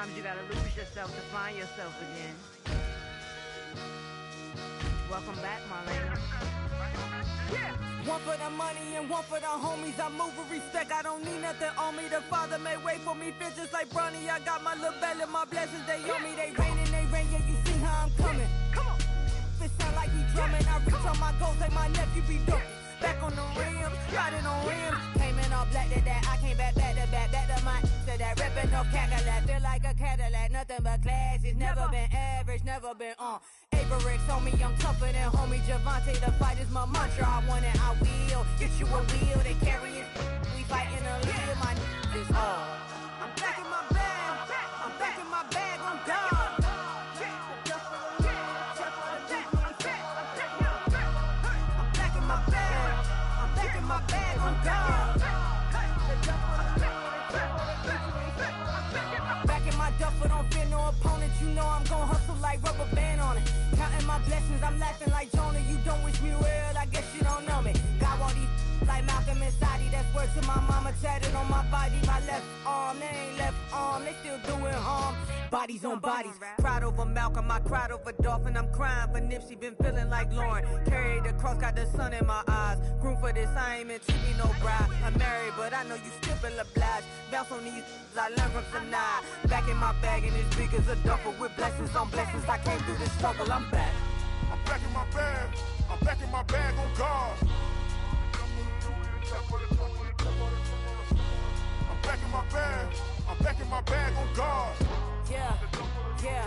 Sometimes you gotta lose yourself to find yourself again. Welcome back, Marlena. Yeah. One for the money and one for the homies. I move with respect, I don't need nothing on me. The Father may wait for me, feel just like Bronny. I got my little belly, my blessings, they on me. They rain and they rain, yeah, you see how I'm coming. Come on. It sound like he drumming. I reach on my goals like my nephew be doing. Back on the rim, riding on rims. Came in all black to that, I came back to my to that ripping no Cadillac. Feel like a Cadillac, nothing but class. It's never been average, never been on. Averix on me, I'm tougher than homie Javante. The fight is my mantra, I want it, I will. Get you a wheel, they carry it. We fighting a lead, my is all. I'm back in my bag, I'm back in my bag, I'm gone. My bag, I'm gone. Back in my duffel, don't fear no opponent. You know I'm gon' hustle like rubber band on it. Counting my blessings, I'm laughing like Jonah. You don't wish me well, I guess you don't know me. Got all these like Malcolm and Sadie. That's word to my mama, tatted on my body. My left arm, they ain't left arm, they still doing harm. Bodies on bodies, cried over Malcolm, I cried over Dolphin. I'm crying for Nipsey, been feeling like Lauren. Carried the cross, got the sun in my eyes. Room for this, I ain't meant to be no bride. I'm married, but I know you still feel obliged. Bounce on these, I learned from Sanaa. Back in my bag and as big as a duffel with blessings on blessings. I came through this struggle, I'm back. I'm back in my bag, I'm back in my bag on guard. I'm back in my bag, I'm back in my bag on guard. Yeah, yeah.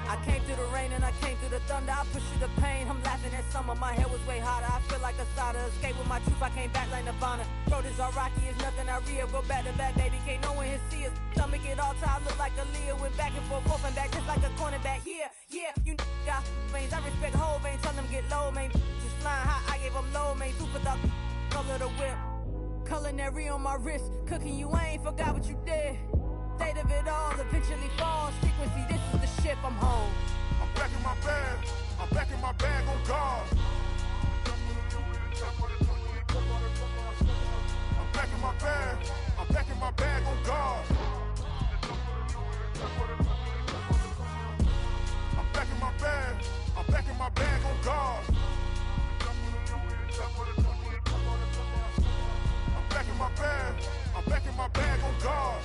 I came through the rain and I came through the thunder. I pushed through the pain, I'm laughing at summer. My hair was way hotter, I feel like a cider. Escape with my truth, I came back like Nirvana. Throat is all rocky, it's nothing I real. Go back to back, baby, can't no one here see us. Stomach it all tied, look like a Leah. Went back and forth and back, just like a cornerback. Yeah, yeah, you got veins, I respect whole veins. Tell them get low, man. Just flying high, I gave them low, man. Super the color the whip. Culinary on my wrist, cooking you, I ain't forgot what you did. State of it all, eventually falls. Frequency, this is the ship, I'm home. I'm back in my bag, I'm back in my bag on guard. I'm back in my bag, I'm back in my bag on guard. I'm back in my bag, I'm back in my bag on guard. I'm back in my bag, I'm back in my bag on guard.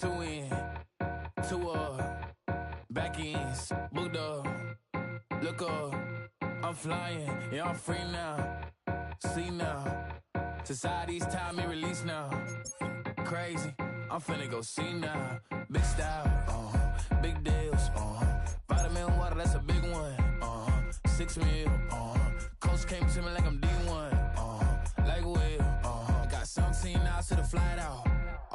two in, two back ends, booked up, look up, I'm flying, yeah, I'm free now, see now, society's time me release now, crazy, I'm finna go see now, big style, big deals, vitamin water, that's a big one, 6 mil, coach came to me like I'm D1, like Will, got 17 hours to the flight out,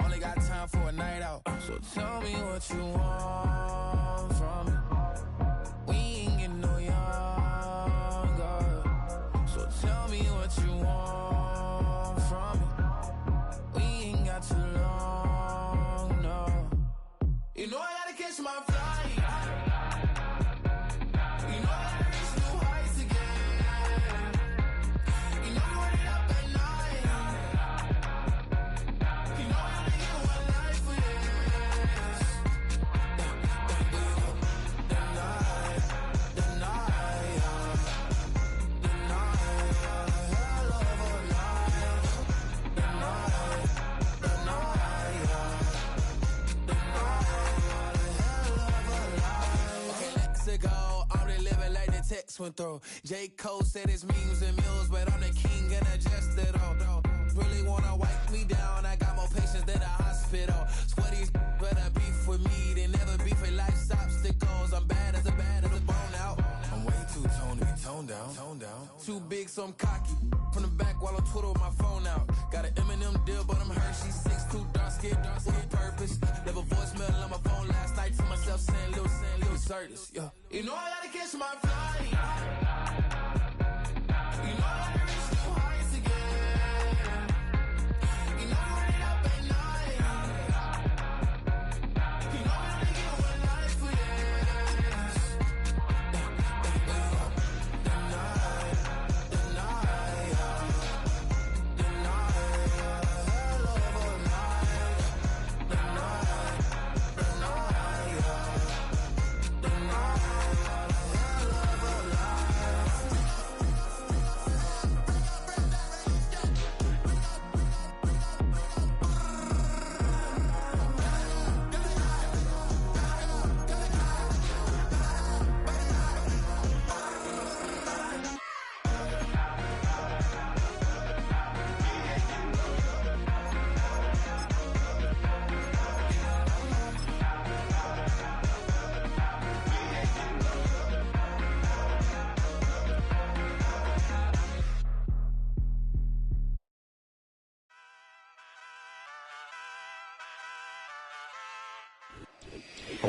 only got time for a night out, so tell me what you want from me, we ain't getting no younger, so tell me what you want from me, we ain't got too long, no, you know I gotta catch my flight. Went through. J. Cole said it's memes and mills, but I'm the king and adjust it all. Really wanna wipe me down, I got more patience than a hospital. Sweaty's better beef with me than never beef with life's obstacles. I'm bad as a bone out. I'm way too toned to be toned down. Too big, so I'm cocky. From the back while I'm Twitter with my phone out. Got an Eminem deal, but I'm Hershey 6'2", dark skin with purpose. Never voicemail on my phone last night to myself saying Lil Curtis, yeah. You know I gotta catch my flight. You know I gotta reach new heights again. You know I run it up at night. You know I only get one life for this.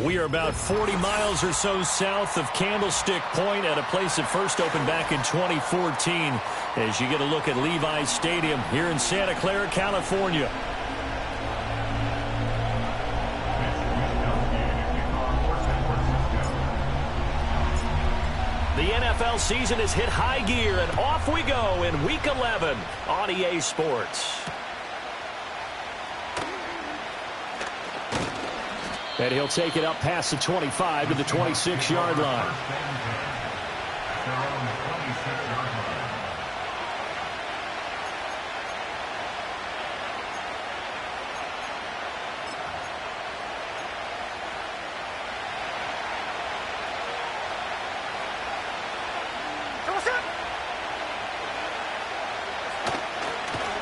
We are about 40 miles or so south of Candlestick Point at a place that first opened back in 2014 as you get a look at Levi's Stadium here in Santa Clara, California. The NFL season has hit high gear, and off we go in Week 11 on EA Sports. And he'll take it up past the 25 to the 26-yard line.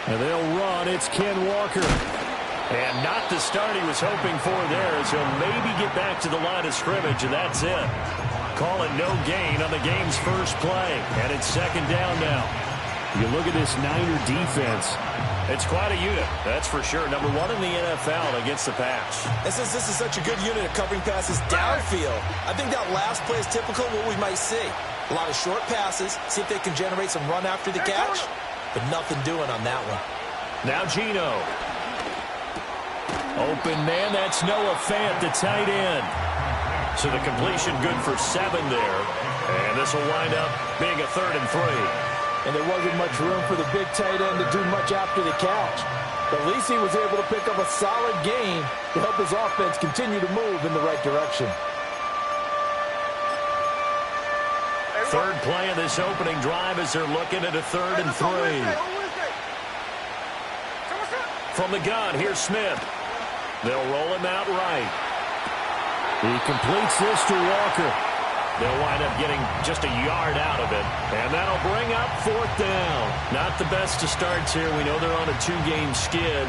And they'll run. It's Ken Walker. And not the start he was hoping for there, as he'll maybe get back to the line of scrimmage, and that's it. Call it no gain on the game's first play, and it's second down now. You look at this Niner defense. It's quite a unit, that's for sure. Number one in the NFL against the pass. And since this is such a good unit of covering passes downfield, I think that last play is typical of what we might see. A lot of short passes, see if they can generate some run after the catch, but nothing doing on that one. Now Geno. Open man, that's Noah Fant, the tight end. So the completion good for 7 there. And this will wind up being a 3rd and 3. And there wasn't much room for the big tight end to do much after the catch. But at least he was able to pick up a solid gain to help his offense continue to move in the right direction. Third play of this opening drive as they're looking at a 3rd and 3. From the gun, here's Smith. They'll roll him out right. He completes this to Walker. They'll wind up getting just a yard out of it. And that'll bring up 4th down. Not the best of starts here. We know they're on a 2-game skid.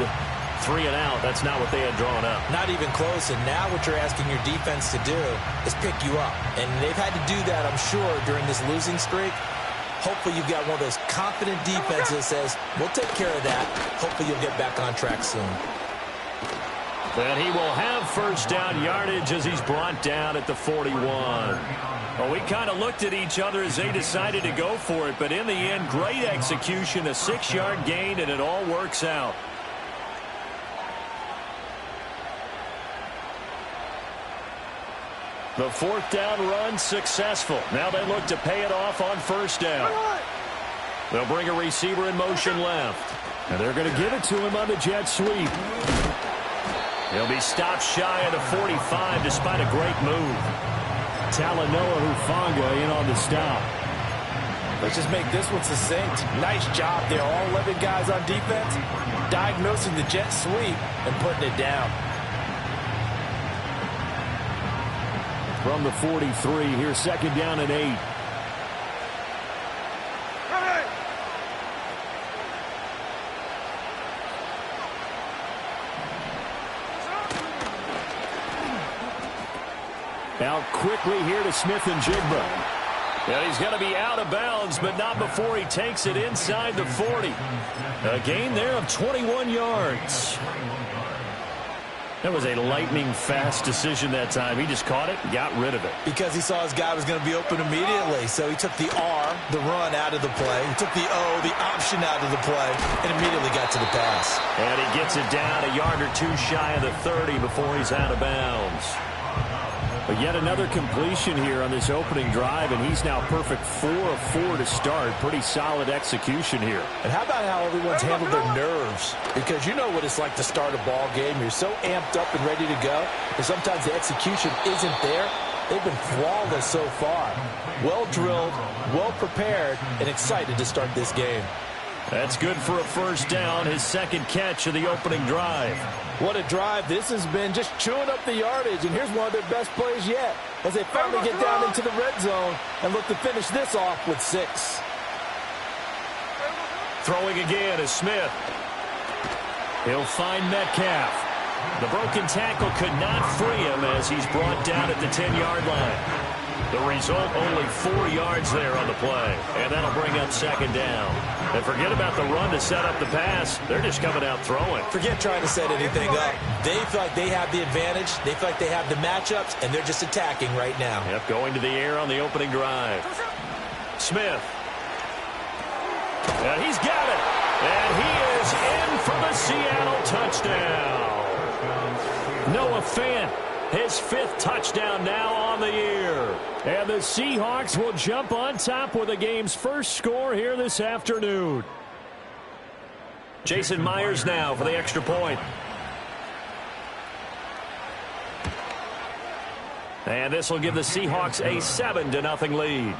3 and out. That's not what they had drawn up. Not even close. And now what you're asking your defense to do is pick you up. And they've had to do that, I'm sure, during this losing streak. Hopefully you've got one of those confident defenses that says, we'll take care of that. Hopefully you'll get back on track soon. And he will have 1st down yardage as he's brought down at the 41. Well, we kind of looked at each other as they decided to go for it, but in the end, great execution, a 6-yard gain, and it all works out. The 4th down run successful. Now they look to pay it off on 1st down. They'll bring a receiver in motion left. And they're going to give it to him on the jet sweep. He'll be stopped shy of the 45 despite a great move. Talanoa Hufanga in on the stop. Let's just make this one succinct. Nice job there. All 11 guys on defense diagnosing the jet sweep and putting it down. From the 43, here's 2nd down and 8. Out quickly here to Smith-Njigba. And he's going to be out of bounds, but not before he takes it inside the 40. A gain there of 21 yards. That was a lightning-fast decision that time. He just caught it and got rid of it. Because he saw his guy was going to be open immediately. So he took the R, the run, out of the play. He took the O, the option, out of the play, and immediately got to the pass. And he gets it down a yard or 2 shy of the 30 before he's out of bounds. But yet another completion here on this opening drive, and he's now perfect 4 of 4 to start. Pretty solid execution here. And how about how everyone's handled their nerves? Because you know what it's like to start a ball game. You're so amped up and ready to go, and sometimes the execution isn't there. They've been flawless so far. Well drilled, well prepared, and excited to start this game. That's good for a 1st down, his 2nd catch of the opening drive. What a drive this has been, just chewing up the yardage, and here's one of their best plays yet as they finally get down into the red zone and look to finish this off with 6. Throwing again is Smith. He'll find Metcalf. The broken tackle could not free him as he's brought down at the 10-yard line. The result, only 4 yards there on the play, and that'll bring up 2nd down. And forget about the run to set up the pass. They're just coming out throwing. Forget trying to set anything up. They feel like they have the advantage. They feel like they have the matchups, and they're just attacking right now. Yep, going to the air on the opening drive. Smith. And he's got it. And he is in for the Seattle touchdown. Noah Fant, his 5th touchdown now on the year. And the Seahawks will jump on top with the game's first score here this afternoon. Jason Myers now for the extra point. And this will give the Seahawks a 7-0 lead.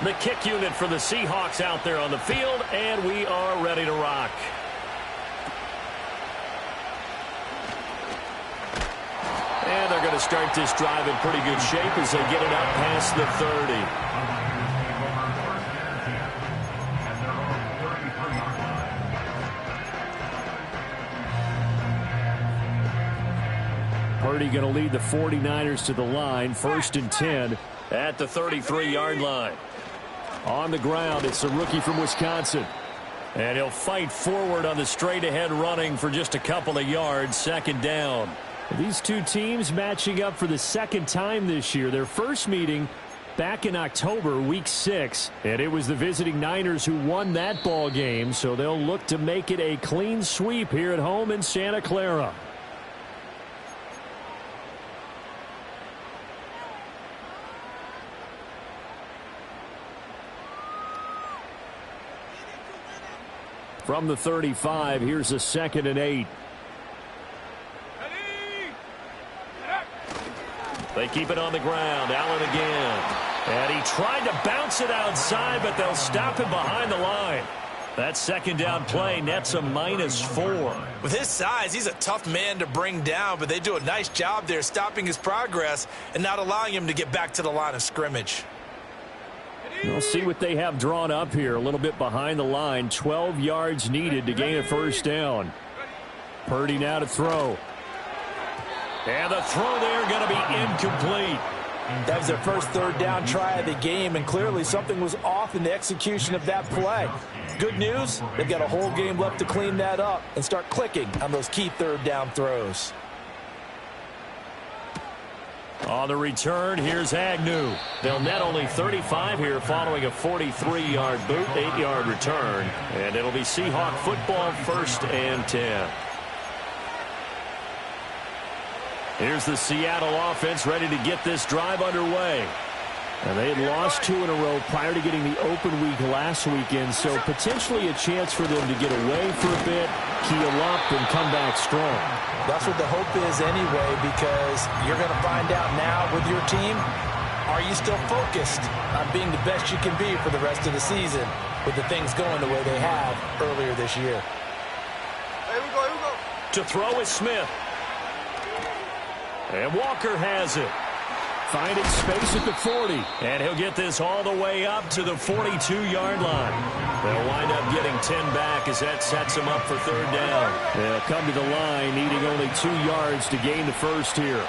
The kick unit for the Seahawks out there on the field, and we are ready to rock. And they're going to start this drive in pretty good shape as they get it up past the 30. Purdy going to lead the 49ers to the line, 1st and 10 at the 33-yard line. On the ground, it's the rookie from Wisconsin. And he'll fight forward on the straight-ahead running for just a couple of yards, 2nd down. These two teams matching up for the 2nd time this year. Their first meeting back in October, week 6. And it was the visiting Niners who won that ball game, so they'll look to make it a clean sweep here at home in Santa Clara. From the 35, here's a 2nd and 8. They keep it on the ground. Allen again. And he tried to bounce it outside, but they'll stop him behind the line. That second down play nets a -4. With his size, he's a tough man to bring down, but they do a nice job there stopping his progress and not allowing him to get back to the line of scrimmage. We'll see what they have drawn up here. A little bit behind the line. 12 yards needed to gain a first down. Purdy now to throw. And the throw there going to be incomplete. That was their first third down try of the game, and clearly something was off in the execution of that play. Good news, they've got a whole game left to clean that up and start clicking on those key third down throws. On the return, here's Agnew. They'll net only 35 here following a 43-yard boot, 8-yard return. And it'll be Seahawk football, 1st and 10. Here's the Seattle offense ready to get this drive underway. And they had lost 2 in a row prior to getting the open week last weekend, so potentially a chance for them to get away for a bit, keel up, and come back strong. That's what the hope is anyway, because you're going to find out now with your team, are you still focused on being the best you can be for the rest of the season with the things going the way they have earlier this year? Here we go. To throw is Smith. And Walker has it. Finding space at the 40. And he'll get this all the way up to the 42-yard line. They'll wind up getting 10 back as that sets them up for third down. They'll come to the line needing only 2 yards to gain the first here.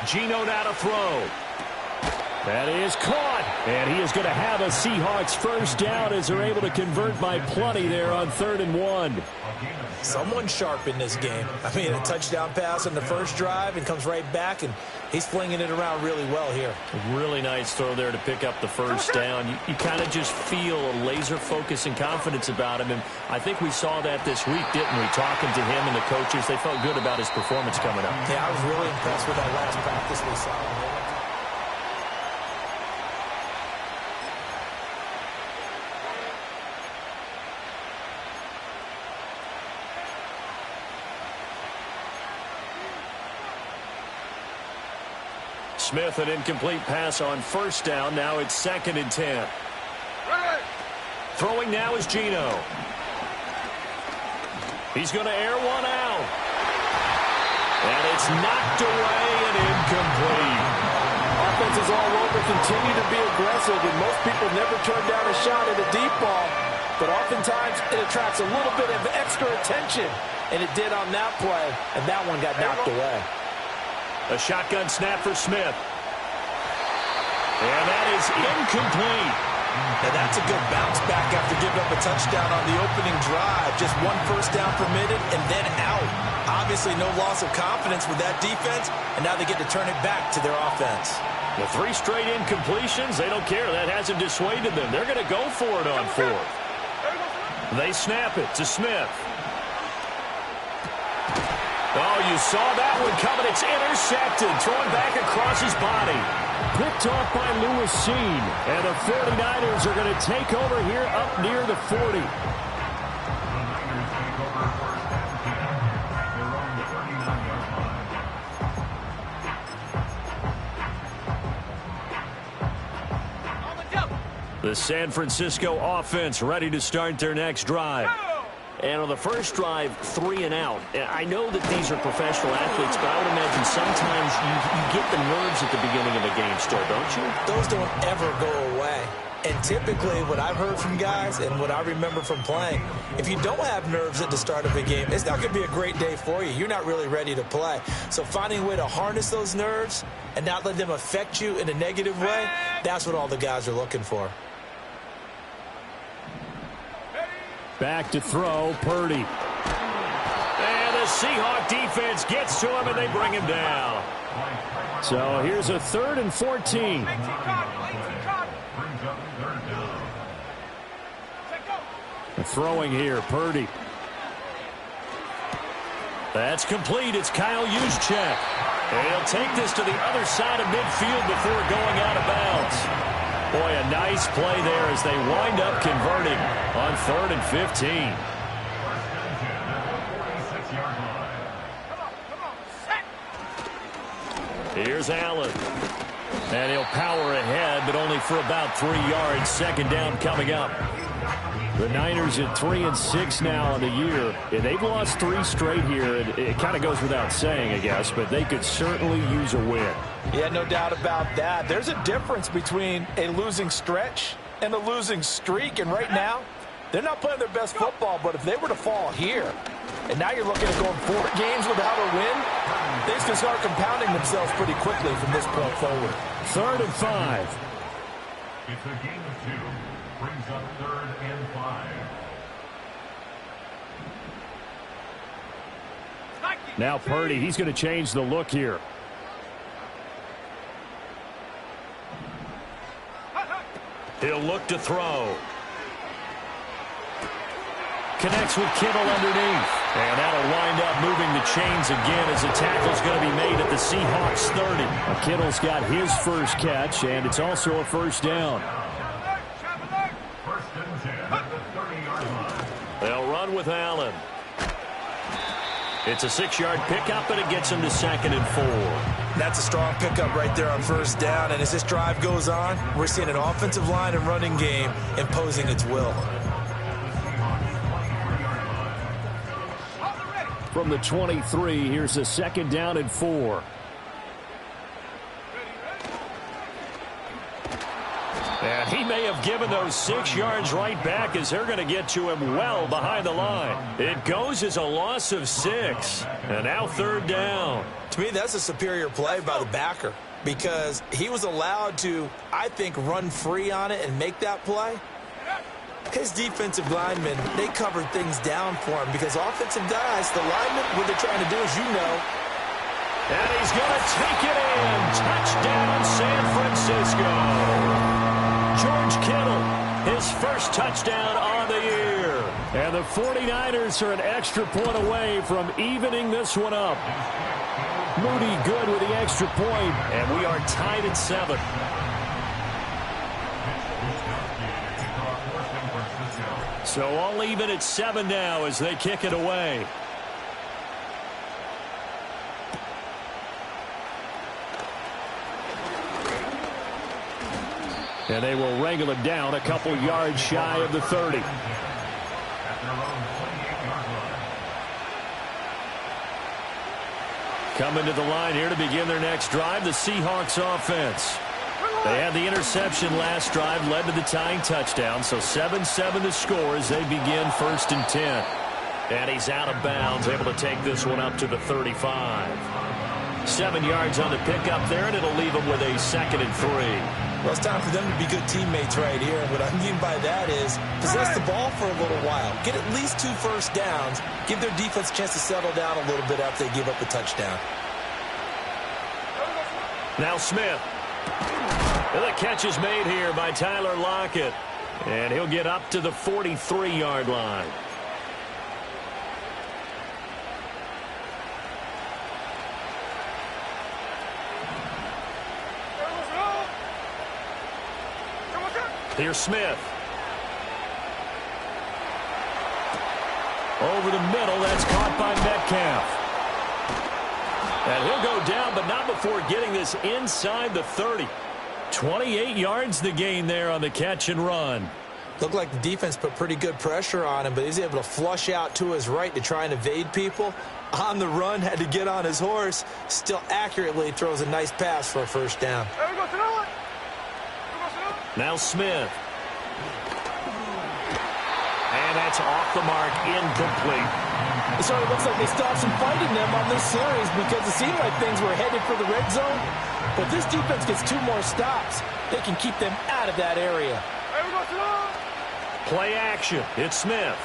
Geno now to throw. That is caught, and he is going to have a Seahawks first down as they're able to convert by plenty there on 3rd and 1. Someone sharp in this game. I mean, a touchdown pass on the first drive and comes right back, and he's flinging it around really well here. A really nice throw there to pick up the first down. You kind of just feel a laser focus and confidence about him, and I think we saw that this week, didn't we? Talking to him and the coaches, they felt good about his performance coming up. Yeah, I was really impressed with that last practice we saw. Smith, an incomplete pass on first down. Now it's 2nd and 10. Ready. Throwing now is Geno. He's going to air one out. And it's knocked away and incomplete. Offenses all over continue to be aggressive, and most people never turn down a shot at a deep ball. But oftentimes it attracts a little bit of extra attention, and it did on that play, and that one got knocked away. A shotgun snap for Smith. And that is incomplete. Now that's a good bounce back after giving up a touchdown on the opening drive. Just 1 first down permitted and then out. Obviously no loss of confidence with that defense, and now they get to turn it back to their offense. The 3 straight incompletions, they don't care. That hasn't dissuaded them. They're going to go for it on 4th. They snap it to Smith. Oh, you saw that one coming. It's intercepted. Throwing back across his body. Picked off by Lewis Cine. And the 49ers are going to take over here up near the 40. The San Francisco offense ready to start their next drive. And on the first drive, 3 and out. I know that these are professional athletes, but I would imagine sometimes you get the nerves at the beginning of a game still, don't you? Those don't ever go away. And typically what I've heard from guys and what I remember from playing, if you don't have nerves at the start of a game, it's not going to be a great day for you. You're not really ready to play. So finding a way to harness those nerves and not let them affect you in a negative way, that's what all the guys are looking for. Back to throw, Purdy. And the Seahawk defense gets to him, and they bring him down. So here's a 3rd and 14. Throwing here, Purdy. That's complete. It's Kyle Juszczyk. And he'll take this to the other side of midfield before going out of bounds. Boy, a nice play there as they wind up converting on 3rd and 15. Here's Allen. And he'll power ahead, but only for about 3 yards. Second down coming up. The Niners at 3-6 now on the year. And they've lost 3 straight here. It kind of goes without saying, I guess, but they could certainly use a win. Yeah, no doubt about that. There's a difference between a losing stretch and a losing streak. And right now, they're not playing their best football, but if they were to fall here, and now you're looking at going 4 games without a win, things can start compounding themselves pretty quickly from this point forward. 3rd and 5. It's a game of 2. Brings up 3rd and 5. Now Purdy, he's going to change the look here. He'll look to throw. Connects with Kittle underneath. And that'll wind up moving the chains again as the tackle's going to be made at the Seahawks 30. Kittle's got his first catch, and it's also a first down. First and 10 at the 30-yard line. They'll run with Allen. It's a 6-yard pickup, and it gets him to 2nd and 4. That's a strong pickup right there on first down. And as this drive goes on, we're seeing an offensive line and running game imposing its will. From the 23, here's a 2nd down and 4. And he may have given those 6 yards right back as they're going to get to him well behind the line. It goes as a loss of 6. And now 3rd down. To me, that's a superior play by the backer because he was allowed to, I think, run free on it and make that play. His defensive linemen, they covered things down for him because offensive guys, the linemen, what they're trying to do, as you know. And he's going to take it in. Touchdown, San Francisco. George Kittle, his first touchdown on the year. And the 49ers are an extra point away from evening this one up. Moody good with the extra point, and we are tied at 7. So all even at 7 now as they kick it away. And they will wrangle it down a couple yards shy of the 30. Coming to the line here to begin their next drive, the Seahawks offense. They had the interception last drive, led to the tying touchdown, so 7-7 to score as they begin 1st and 10. And he's out of bounds, able to take this one up to the 35. 7 yards on the pickup there, and it'll leave them with a 2nd and 3. Well, it's time for them to be good teammates right here. And what I mean by that is possess the ball for a little while. Get at least 2 first downs. Give their defense a chance to settle down a little bit after they give up a touchdown. Now Smith. And the catch is made here by Tyler Lockett. And he'll get up to the 43-yard line. Here's Smith. Over the middle, that's caught by Metcalf. And he'll go down, but not before getting this inside the 30. 28 yards the gain there on the catch and run. Looked like the defense put pretty good pressure on him, but he's able to flush out to his right to try and evade people. On the run, had to get on his horse. Still accurately throws a nice pass for a first down. Now Smith. And that's off the mark, incomplete. It sort of looks like they stopped some fighting them on this series because it seemed like things were headed for the red zone. But this defense gets 2 more stops. They can keep them out of that area. Play action. It's Smith.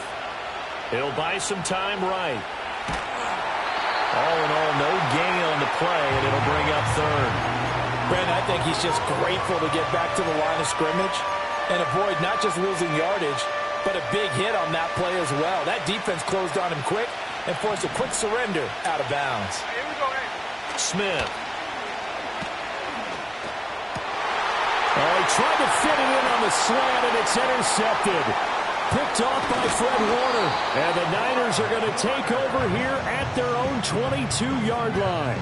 He'll buy some time right. All in all, no gain on the play, and it'll bring up 3rd. Brandon, I think he's just grateful to get back to the line of scrimmage and avoid not just losing yardage, but a big hit on that play as well. That defense closed on him quick and forced a quick surrender out of bounds. Smith. Oh, he tried to fit it in on the slant, and it's intercepted. Picked off by Fred Warner. And the Niners are going to take over here at their own 22-yard line.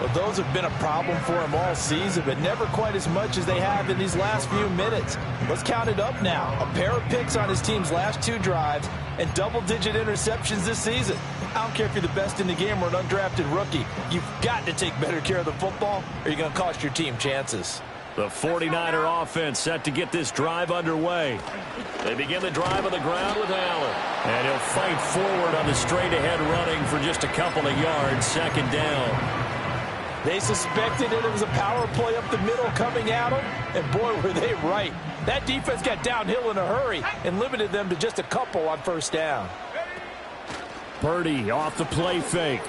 Well, those have been a problem for him all season, but never quite as much as they have in these last few minutes. Let's count it up now. A pair of picks on his team's last 2 drives and double-digit interceptions this season. I don't care if you're the best in the game or an undrafted rookie. You've got to take better care of the football or you're going to cost your team chances. The 49er offense set to get this drive underway. They begin the drive on the ground with Allen. And he'll fight forward on the straight-ahead running for just a couple of yards, second down. They suspected it was a power play up the middle coming at them, and boy, were they right. That defense got downhill in a hurry and limited them to just a couple on first down. Purdy off the play fake.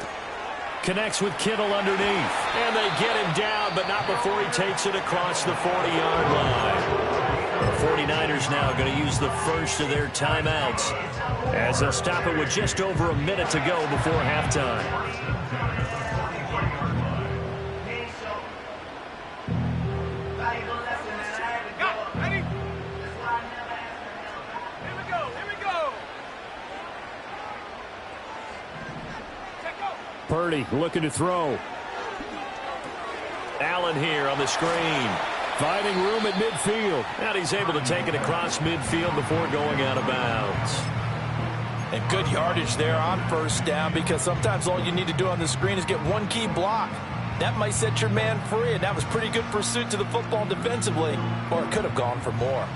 Connects with Kittle underneath. And they get him down, but not before he takes it across the 40-yard line. The 49ers now going to use the first of their timeouts as they'll stop it with just over a minute to go before halftime. Purdy looking to throw. Allen here on the screen. Finding room at midfield. And he's able to take it across midfield before going out of bounds. And good yardage there on first down, because sometimes all you need to do on the screen is get one key block. That might set your man free, and that was pretty good pursuit to the football defensively, or it could have gone for more.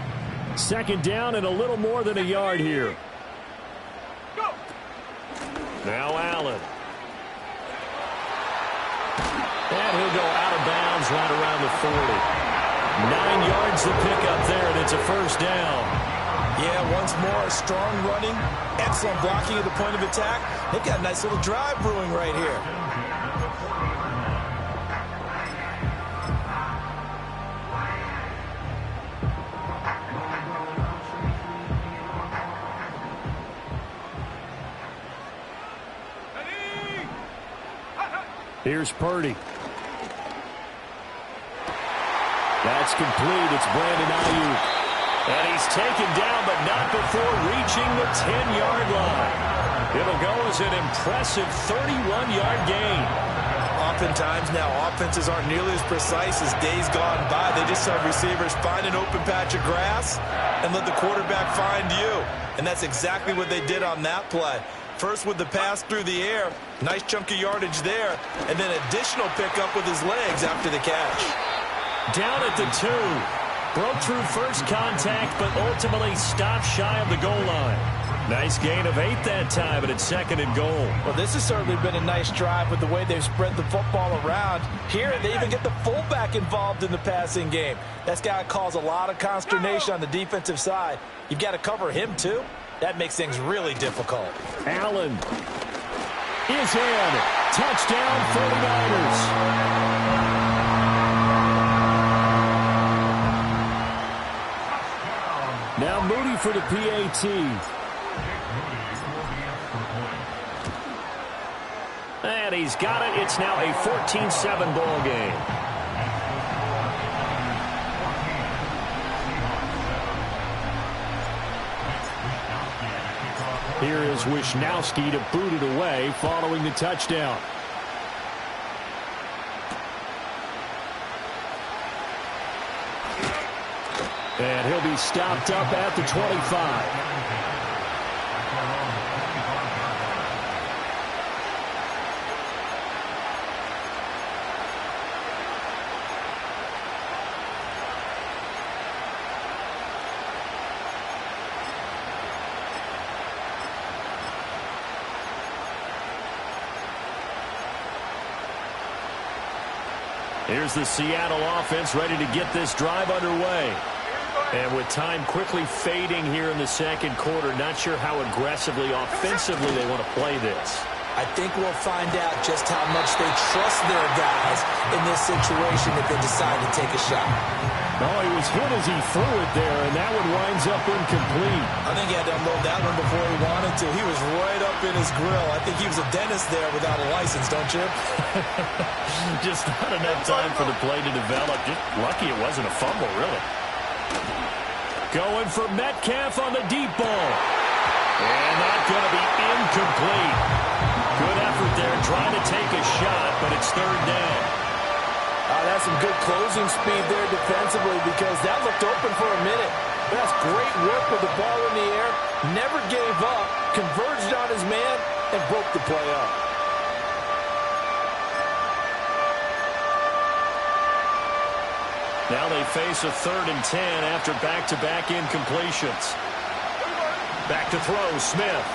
Second down and a little more than a yard here. Now Allen. And he'll go out of bounds right around the 40. 9 yards to pick up there, and it's a first down. Yeah, once more, strong running, excellent blocking at the point of attack. They've got a nice little drive brewing right here. Here's Purdy. That's complete. It's Brandon Ayuk. And he's taken down, but not before reaching the 10-yard line. It'll go as an impressive 31-yard gain. Oftentimes now, offenses aren't nearly as precise as days gone by. They just have receivers find an open patch of grass and let the quarterback find you. And that's exactly what they did on that play. First with the pass through the air, nice chunk of yardage there, and then additional pickup with his legs after the catch. Down at the 2. Broke through first contact, but ultimately stopped shy of the goal line. Nice gain of 8 that time, and it's second and goal. Well, this has certainly been a nice drive with the way they've spread the football around. Here, they even get the fullback involved in the passing game. That's got to cause a lot of consternation on the defensive side. You've got to cover him, too. That makes things really difficult. Allen is in. Touchdown, 49ers. Now Moody for the PAT. And he's got it. It's now a 14-7 ball game. Here is Wisnowski to boot it away following the touchdown. And he'll be stopped up at the 25. Here's the Seattle offense ready to get this drive underway. And with time quickly fading here in the second quarter, not sure how aggressively, offensively they want to play this. I think we'll find out just how much they trust their guys in this situation if they decide to take a shot. Oh, he was hit as he threw it there, and that one winds up incomplete. I think he had to unload that one before he wanted to. He was right up in his grill. I think he was a dentist there without a license, don't you? Just not enough time for the play to develop. Just lucky it wasn't a fumble, really. Going for Metcalf on the deep ball. And that's going to be incomplete. Good effort right there, trying to take a shot, but it's third down. That's some good closing speed there defensively because that looked open for a minute. That's great work with the ball in the air. Never gave up, converged on his man, and broke the play up. Now they face a 3rd and 10 after back-to-back incompletions. Back to throw, Smith.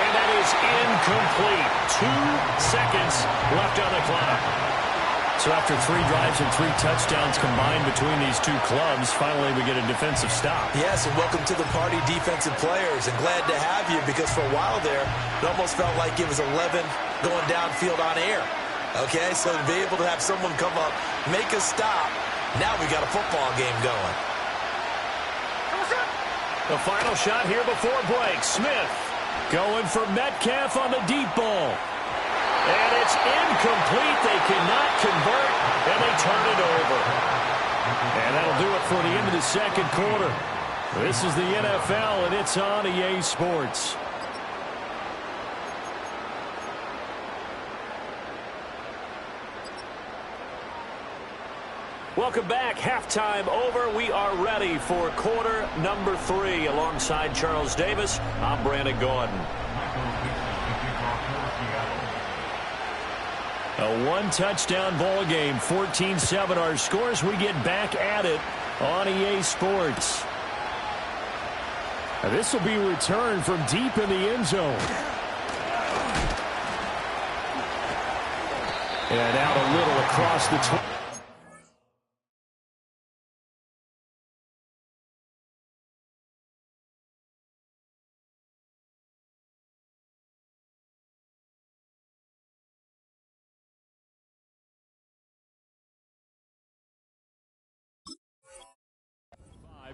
And that is incomplete. 2 seconds left on the clock. So after 3 drives and 3 touchdowns combined between these two clubs, finally we get a defensive stop. Yes, and welcome to the party, defensive players. And glad to have you because for a while there, it almost felt like it was 11 going downfield on air. Okay, so to be able to have someone come up, make a stop, now we got a football game going. The final shot here before break. Smith going for Metcalf on the deep ball. And it's incomplete. They cannot convert, and they turn it over. And that'll do it for the end of the second quarter. This is the NFL, and it's on EA Sports. Welcome back. Halftime over. We are ready for quarter number 3. Alongside Charles Davis, I'm Brandon Gordon. A 1-touchdown ball game, 14-7 our scores. We get back at it on EA Sports. Now this will be returned from deep in the end zone. And out a little across the 20.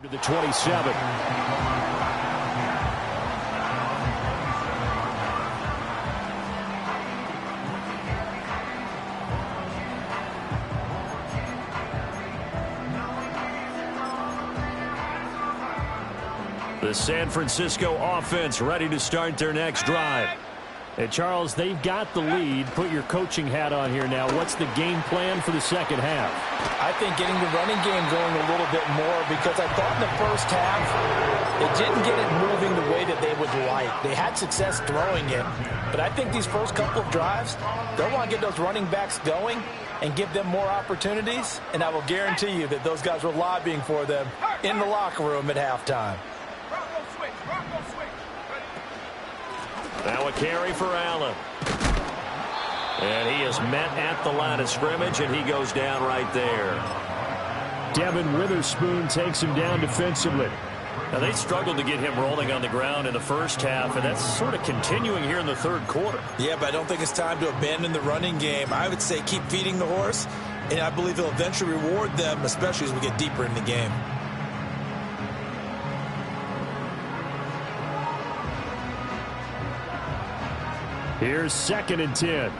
To the 27. The San Francisco offense ready to start their next drive. Hey, Charles, they've got the lead. Put your coaching hat on here now. What's the game plan for the second half? I think getting the running game going a little bit more because I thought in the first half they didn't get it moving the way that they would like. They had success throwing it, but I think these first couple of drives, they'll want to get those running backs going and give them more opportunities, and I will guarantee you that those guys were lobbying for them in the locker room at halftime. Now a carry for Allen. And he is met at the line of scrimmage, and he goes down right there. Devin Witherspoon takes him down defensively. Now, they struggled to get him rolling on the ground in the first half, and that's sort of continuing here in the third quarter. Yeah, but I don't think it's time to abandon the running game. I would say keep feeding the horse, and I believe he'll eventually reward them, especially as we get deeper in the game. Here's 2nd and 10.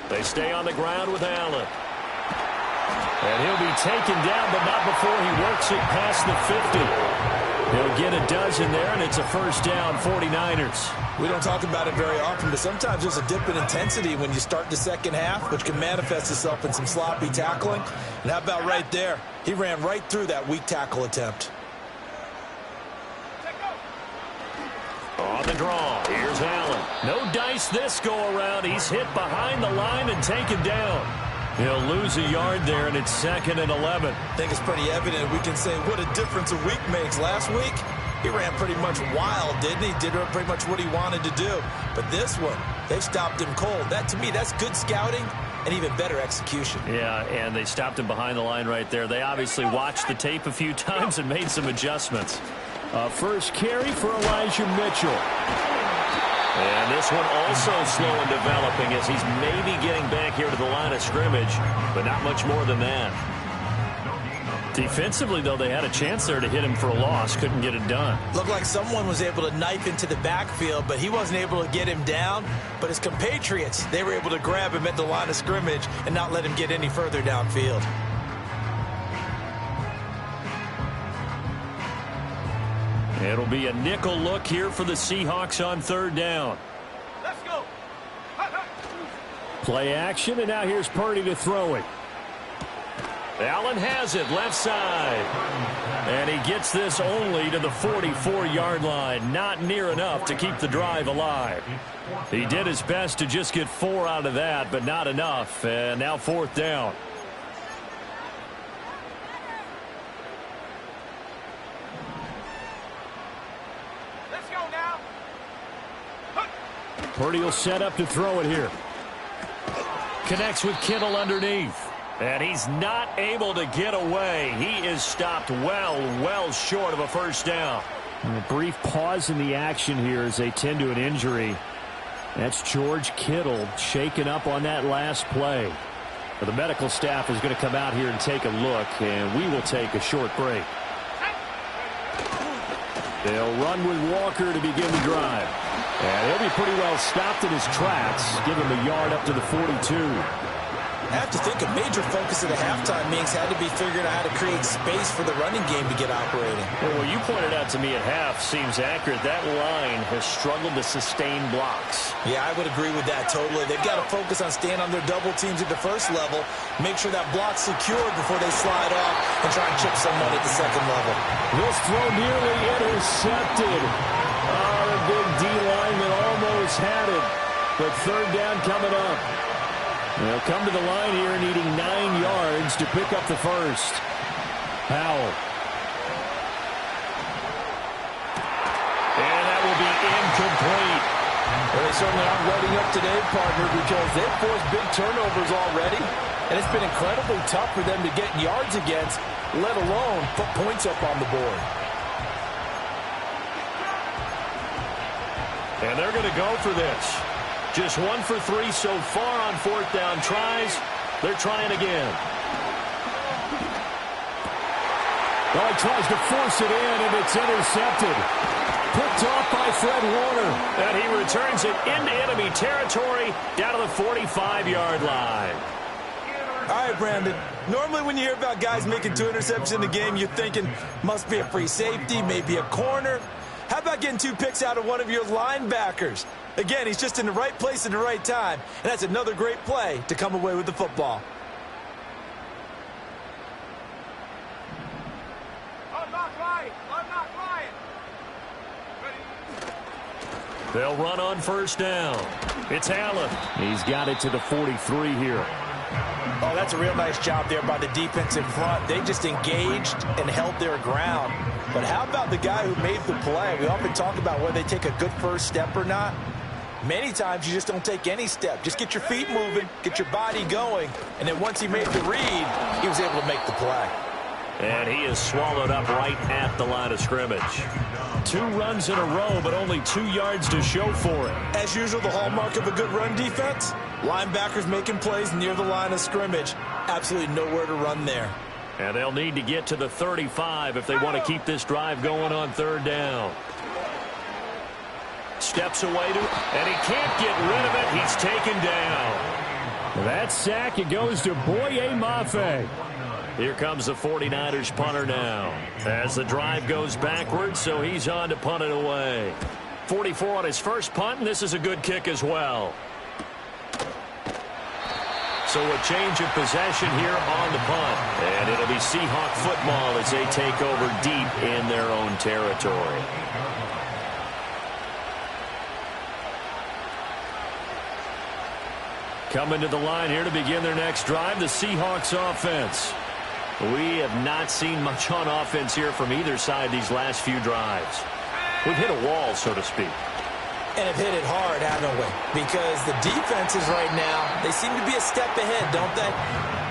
They stay on the ground with Allen. And he'll be taken down, but not before he works it past the 50. He'll get a dozen there, and it's a first down, 49ers. We don't talk about it very often, but sometimes there's a dip in intensity when you start the second half, which can manifest itself in some sloppy tackling. And how about right there? He ran right through that weak tackle attempt. On the draw, here's Allen. No dice this go-around. He's hit behind the line and taken down. He'll lose a yard there, and it's 2nd and 11. I think it's pretty evident. We can say what a difference a week makes. Last week, he ran pretty much wild, didn't he? Did pretty much what he wanted to do. But this one, they stopped him cold. That, to me, that's good scouting and even better execution. Yeah, and they stopped him behind the line right there. They obviously watched the tape a few times and made some adjustments. First carry for Elijah Mitchell. And this one also slow in developing as he's maybe getting back here to the line of scrimmage, but not much more than that. Defensively, though, they had a chance there to hit him for a loss. Couldn't get it done. Looked like someone was able to knife into the backfield, but he wasn't able to get him down. But his compatriots, they were able to grab him at the line of scrimmage and not let him get any further downfield. It'll be a nickel look here for the Seahawks on third down. Let's go. Play action, and now here's Purdy to throw it. Allen has it, left side. And he gets this only to the 44-yard line. Not near enough to keep the drive alive. He did his best to just get 4 out of that, but not enough. And now fourth down. Let's go now. Purdy will set up to throw it here. Connects with Kittle underneath. And he's not able to get away. He is stopped well short of a first down. And a brief pause in the action here as they tend to an injury. That's George Kittle shaken up on that last play. But the medical staff is going to come out here and take a look, and we will take a short break. They'll run with Walker to begin the drive. And he'll be pretty well stopped in his tracks. Give him a yard up to the 42. I have to think a major focus of the halftime meetings had to be figuring out how to create space for the running game to get operating. Well, what you pointed out to me at half seems accurate. That line has struggled to sustain blocks. Yeah, I would agree with that totally. They've got to focus on staying on their double teams at the first level, make sure that block's secured before they slide off and try and chip someone at the second level. This throw nearly intercepted. Oh, the big D-lineman almost had it. But third down coming up. They'll come to the line here needing 9 yards to pick up the first. Powell. And that will be incomplete. Well, they certainly aren't letting up today, partner, because they've forced big turnovers already. And it's been incredibly tough for them to get yards against, let alone put points up on the board. And they're going to go for this. Just 1 for 3 so far on fourth down tries. They're trying again. Well, he tries to force it in, and it's intercepted. Picked off by Fred Warner. And he returns it into enemy territory down to the 45-yard line. All right, Brandon. Normally when you hear about guys making 2 interceptions in the game, you're thinking must be a free safety, maybe a corner. How about getting 2 picks out of one of your linebackers? Again, he's just in the right place at the right time, and that's another great play to come away with the football. I'm not lying. They'll run on first down. It's Allen. He's got it to the 43 here. Oh, that's a real nice job there by the defense in front. They just engaged and held their ground. But how about the guy who made the play? We often talk about whether they take a good first step or not. Many times you just don't take any step. Just get your feet moving, get your body going, and then once he made the read, he was able to make the play. And he is swallowed up right at the line of scrimmage. 2 runs in a row, but only 2 yards to show for it. As usual, the hallmark of a good run defense, linebackers making plays near the line of scrimmage. Absolutely nowhere to run there. And they'll need to get to the 35 if they want to keep this drive going on third down. Steps away to, and he can't get rid of it. He's taken down. That sack, it goes to Boye Mafe. Here comes the 49ers punter now. As the drive goes backwards, so he's on to punt it away. 44 on his first punt, and this is a good kick as well. So a change of possession here on the punt. And it'll be Seahawk football as they take over deep in their own territory. Coming to the line here to begin their next drive, the Seahawks offense. We have not seen much on offense here from either side these last few drives. We've hit a wall, so to speak. And have hit it hard, haven't we? Because the defenses right now, they seem to be a step ahead, don't they?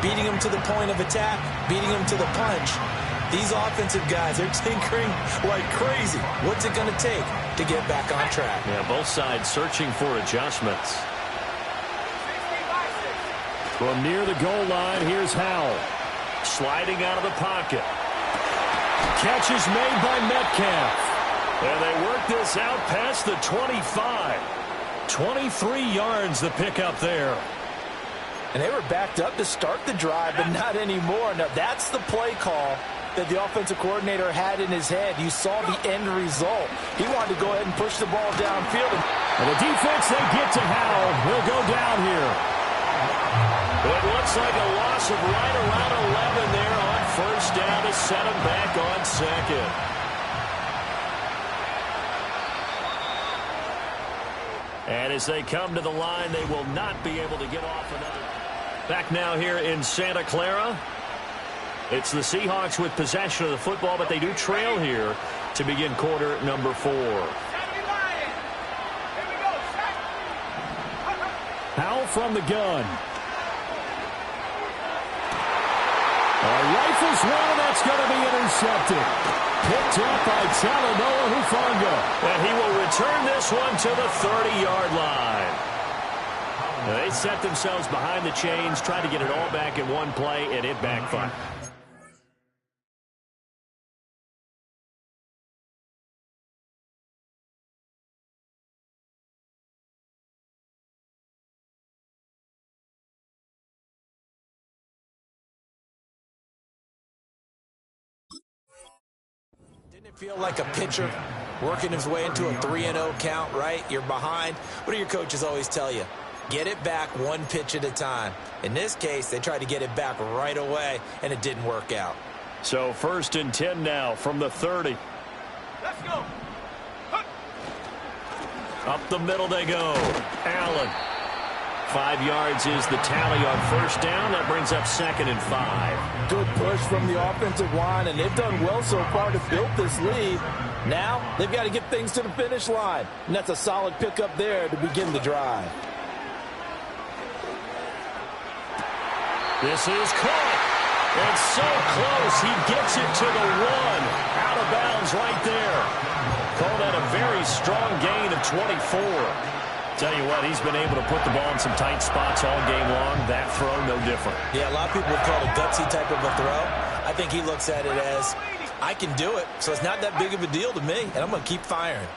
Beating them to the point of attack, beating them to the punch. These offensive guys, they're tinkering like crazy. What's it going to take to get back on track? Yeah, both sides searching for adjustments. From near the goal line, here's Howell. Sliding out of the pocket. Catch is made by Metcalf. And they work this out past the 25. 23 yards the pickup there. And they were backed up to start the drive, but not anymore. Now, that's the play call that the offensive coordinator had in his head. You saw the end result. He wanted to go ahead and push the ball downfield. And the defense, they get to Howell. He'll go down here. It looks like a loss of right around 11 there on first down to set him back on second. And as they come to the line, they will not be able to get off another. Back now here in Santa Clara. It's the Seahawks with possession of the football, but they do trail here to begin quarter number 4. Howell from the gun. Rifles one, and that's going to be intercepted. Picked up by Talanoa Hufanga. And he will return this one to the 30-yard line. They set themselves behind the chains, tried to get it all back in one play, and it backfired. Didn't it feel like a pitcher working his way into a 3-0 count, right? You're behind. What do your coaches always tell you? Get it back one pitch at a time. In this case, they tried to get it back right away, and it didn't work out. So 1st and 10 now from the 30. Let's go. Up the middle they go. Allen. 5 yards is the tally on first down. That brings up 2nd and 5. Good push from the offensive line, and they've done well so far to build this lead. Now they've got to get things to the finish line, and that's a solid pickup there to begin the drive. This is caught. It's so close. He gets it to the 1. Out of bounds right there. Called that a very strong gain of 24. Tell you what, he's been able to put the ball in some tight spots all game long. That throw, no different. Yeah, a lot of people would call it a gutsy type of a throw. I think he looks at it as, I can do it, so it's not that big of a deal to me, and I'm going to keep firing.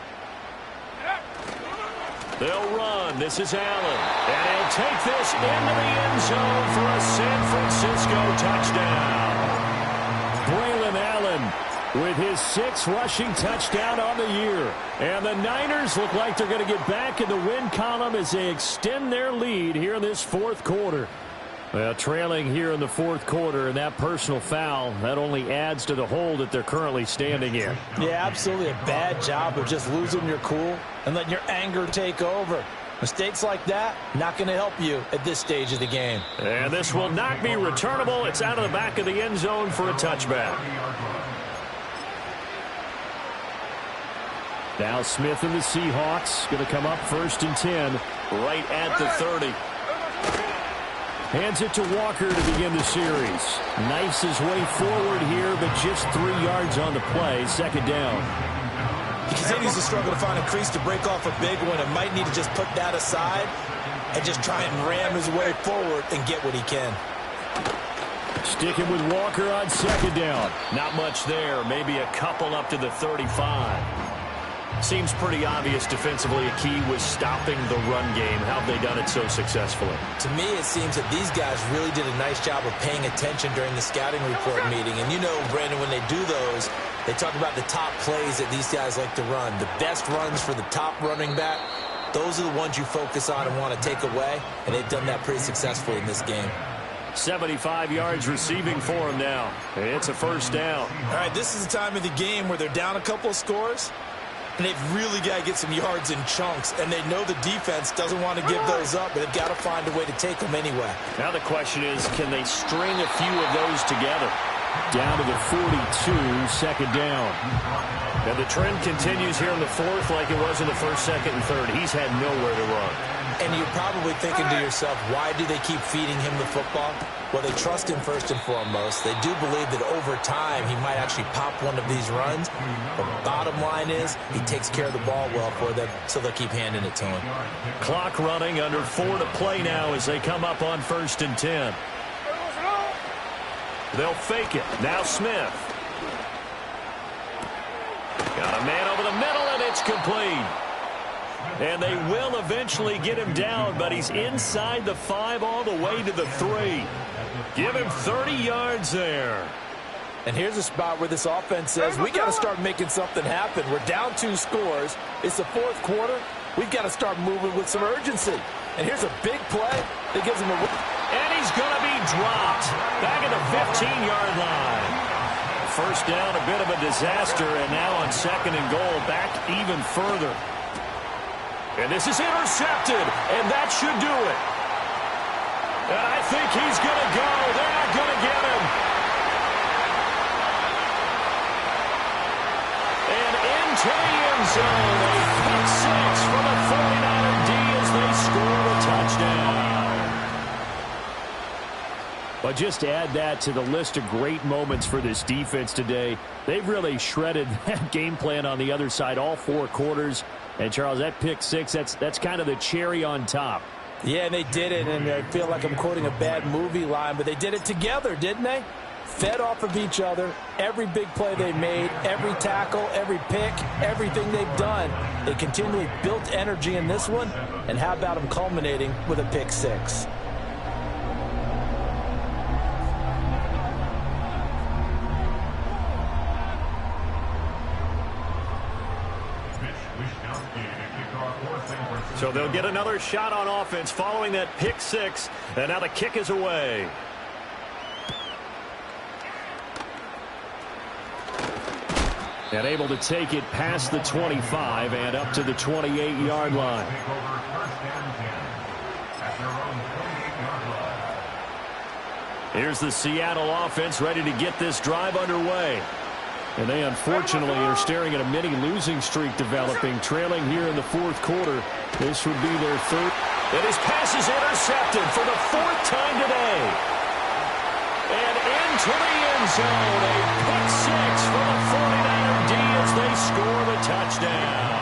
They'll run. This is Allen. And he'll take this into the end zone for a San Francisco touchdown. Braylon Allen with his 6th rushing touchdown on the year. And the Niners look like they're going to get back in the win column as they extend their lead here in this 4th quarter. Well, trailing here in the 4th quarter, and that personal foul, that only adds to the hole that they're currently standing in. Yeah, absolutely a bad job of just losing your cool and letting your anger take over. Mistakes like that, not going to help you at this stage of the game. And this will not be returnable. It's out of the back of the end zone for a touchback. Now Smith and the Seahawks going to come up 1st and 10 right at the 30. Hands it to Walker to begin the series. Knifes his way forward here, but just 3 yards on the play. 2nd down. He continues to struggle to find a crease to break off a big one and might need to just put that aside and just try and ram his way forward and get what he can. Sticking with Walker on 2nd down. Not much there. Maybe a couple up to the 35. Seems pretty obvious defensively a key was stopping the run game. How have they done it so successfully? To me, it seems that these guys really did a nice job of paying attention during the scouting report meeting. And you know, Brandon, when they do those, they talk about the top plays that these guys like to run. The best runs for the top running back, those are the ones you focus on and want to take away. And they've done that pretty successfully in this game. 75 yards receiving for him now. It's a 1st down. All right, this is the time of the game where they're down a couple of scores. And they've really got to get some yards in chunks. And they know the defense doesn't want to give those up, but they've got to find a way to take them anyway. Now the question is, can they string a few of those together? Down to the 42, 2nd down. And the trend continues here in the 4th like it was in the 1st, 2nd, and 3rd. He's had nowhere to run. And you're probably thinking to yourself, why do they keep feeding him the football? Well, they trust him first and foremost. They do believe that over time he might actually pop one of these runs. But bottom line is he takes care of the ball well for them, so they'll keep handing it to him. Clock running, under 4 to play now as they come up on 1st and 10. They'll fake it. Now Smith. Got a man over the middle, and it's complete. And they will eventually get him down, but he's inside the 5 all the way to the 3. Give him 30 yards there. And here's a spot where this offense says, we got to start making something happen. We're down 2 scores. It's the 4th quarter. We've got to start moving with some urgency. And here's a big play that gives him a... And he's going to be dropped back at the 15-yard line. First down, a bit of a disaster, and now on 2nd and goal, back even further. And this is intercepted, and that should do it. And I think he's going to go. They're not going to get him. And into the end zone, a pick 6 from a 49er D as they score the touchdown. But just to add that to the list of great moments for this defense today, they've really shredded that game plan on the other side all 4 quarters. And, Charles, that pick 6, that's kind of the cherry on top. Yeah, and they did it, and I feel like I'm quoting a bad movie line, but they did it together, didn't they? Fed off of each other, every big play they made, every tackle, every pick, everything they've done. They continually built energy in this one, and how about them culminating with a pick 6? So they'll get another shot on offense following that pick 6, and now the kick is away. And able to take it past the 25 and up to the 28-yard line. Here's the Seattle offense ready to get this drive underway. And they unfortunately are staring at a mini losing streak developing, trailing here in the 4th quarter. This would be their 3rd. And his pass is intercepted for the 4th time today. And into the end zone, a pick 6 for the 49er D as they score the touchdown.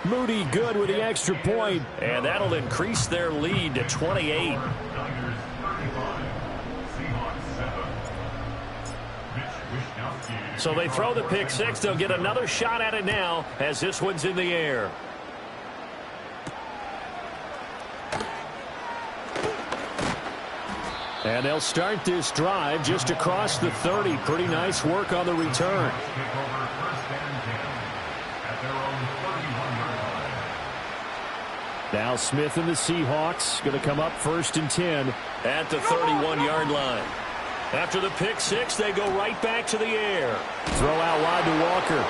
Moody good with the extra point, and that'll increase their lead to 28. So they throw the pick 6. They'll get another shot at it now as this one's in the air. And they'll start this drive just across the 30. Pretty nice work on the return. Now Smith and the Seahawks going to come up 1st and 10 at the 31-yard line. After the pick 6, they go right back to the air. Throw out wide to Walker.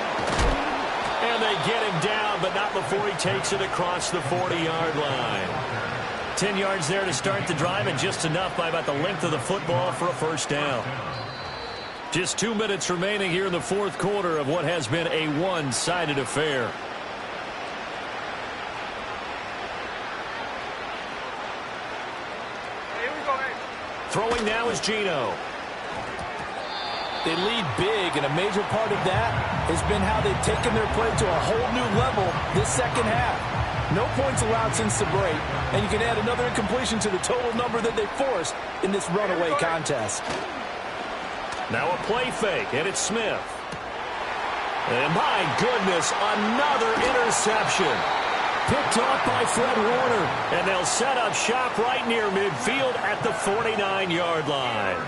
And they get him down, but not before he takes it across the 40-yard line. 10 yards there to start the drive, and just enough by about the length of the football for a first down. Just 2 minutes remaining here in the 4th quarter of what has been a one-sided affair. Throwing now is Geno. They lead big, and a major part of that has been how they've taken their play to a whole new level this second half. No points allowed since the break, and you can add another incompletion to the total number that they forced in this runaway contest. Now a play fake, and it's Smith. And my goodness, another interception. Picked off by Fred Warner, and they'll set up shop right near midfield at the 49-yard line.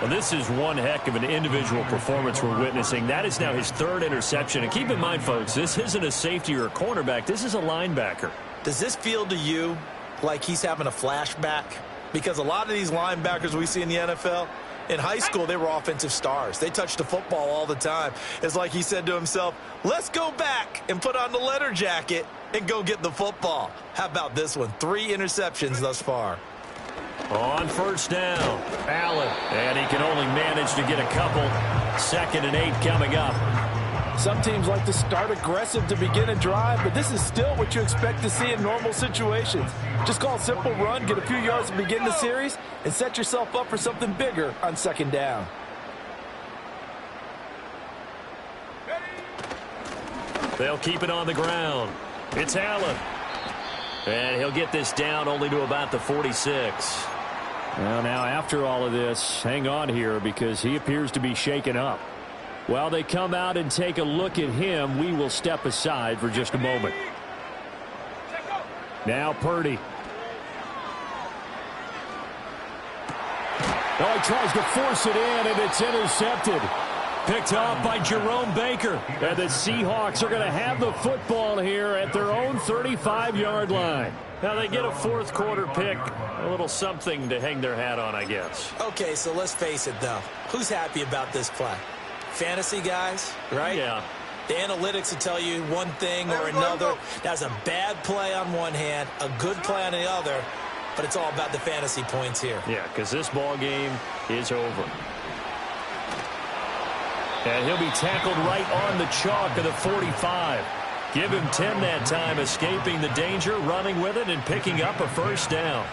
Well, this is one heck of an individual performance we're witnessing. That is now his 3rd interception. And keep in mind, folks, this isn't a safety or a cornerback. This is a linebacker. Does this feel to you like he's having a flashback? Because a lot of these linebackers we see in the NFL, in high school, they were offensive stars. They touched the football all the time. It's like he said to himself, let's go back and put on the leather jacket and go get the football. How about this one? 3 interceptions thus far. On first down, Allen. And he can only manage to get a couple. 2nd and 8 coming up. Some teams like to start aggressive to begin a drive, but this is still what you expect to see in normal situations. Just call a simple run, get a few yards to begin the series, and set yourself up for something bigger on 2nd down. They'll keep it on the ground. It's Allen. And he'll get this down only to about the 46. Well, now after all of this, hang on here because he appears to be shaken up. While they come out and take a look at him, we will step aside for just a moment. Now Purdy. Oh, he tries to force it in, and it's intercepted. Picked off by Jerome Baker. And the Seahawks are going to have the football here at their own 35-yard line. Now they get a fourth quarter pick. A little something to hang their hat on, I guess. Okay, so let's face it, though. Who's happy about this play? Fantasy guys, right? Yeah. The analytics will tell you one thing or another. That's a bad play on one hand, a good play on the other, but it's all about the fantasy points here. Yeah, because this ball game is over. And he'll be tackled right on the chalk of the 45. Give him 10 that time, escaping the danger, running with it, and picking up a first down.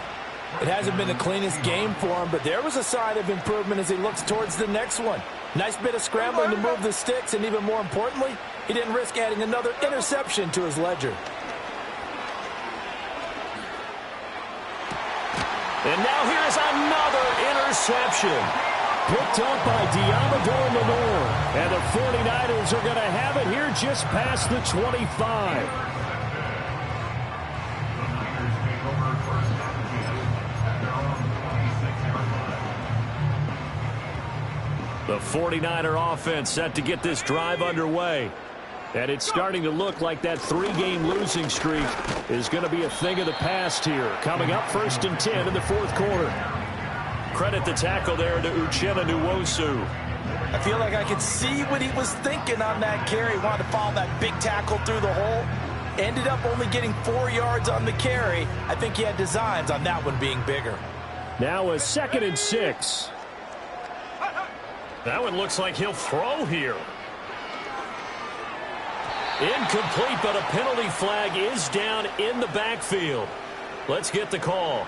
It hasn't been the cleanest game for him, but there was a sign of improvement as he looks towards the next one. Nice bit of scrambling to move the sticks, and even more importantly, he didn't risk adding another interception to his ledger. And now here's another interception. Picked up by Diamador Lenore. And the 49ers are going to have it here just past the 25. The 49er offense set to get this drive underway. And it's starting to look like that three-game losing streak is going to be a thing of the past here. Coming up 1st and 10 in the fourth quarter. Credit the tackle there to Uchenna Nwosu. I feel like I could see what he was thinking on that carry. He wanted to follow that big tackle through the hole. Ended up only getting 4 yards on the carry. I think he had designs on that one being bigger. Now a 2nd and 6. That one looks like he'll throw here. Incomplete, but a penalty flag is down in the backfield. Let's get the call.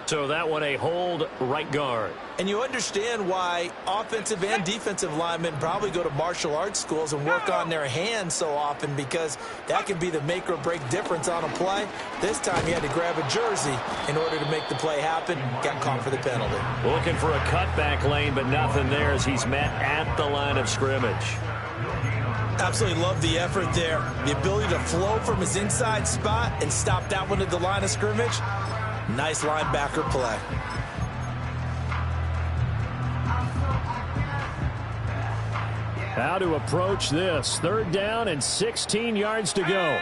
So that one a hold, right guard. And you understand why offensive and defensive linemen probably go to martial arts schools and work on their hands so often, because that can be the make or break difference on a play. This time he had to grab a jersey in order to make the play happen. Got caught for the penalty. Looking for a cutback lane, but nothing there as he's met at the line of scrimmage. Absolutely love the effort there. The ability to flow from his inside spot and stop that one at the line of scrimmage. Nice linebacker play. How to approach this. 3rd down and 16 yards to go.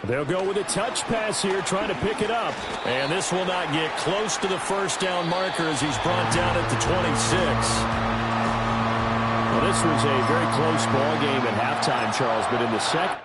They'll go with a touch pass here, trying to pick it up. And this will not get close to the first down marker as he's brought down at the 26. Well, this was a very close ball game at halftime, Charles, but in the second.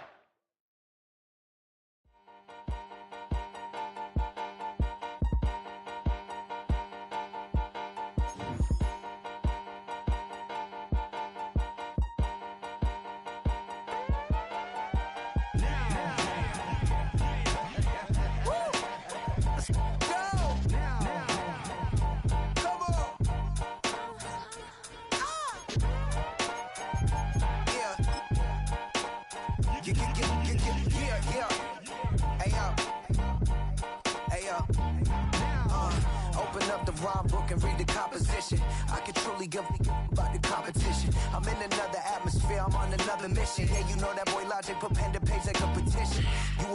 Open up the rhyme book and read the composition. I can truly give about the competition. I'm in another atmosphere, I'm on another mission. Yeah, you know that boy Logic put pen to page like a petition. You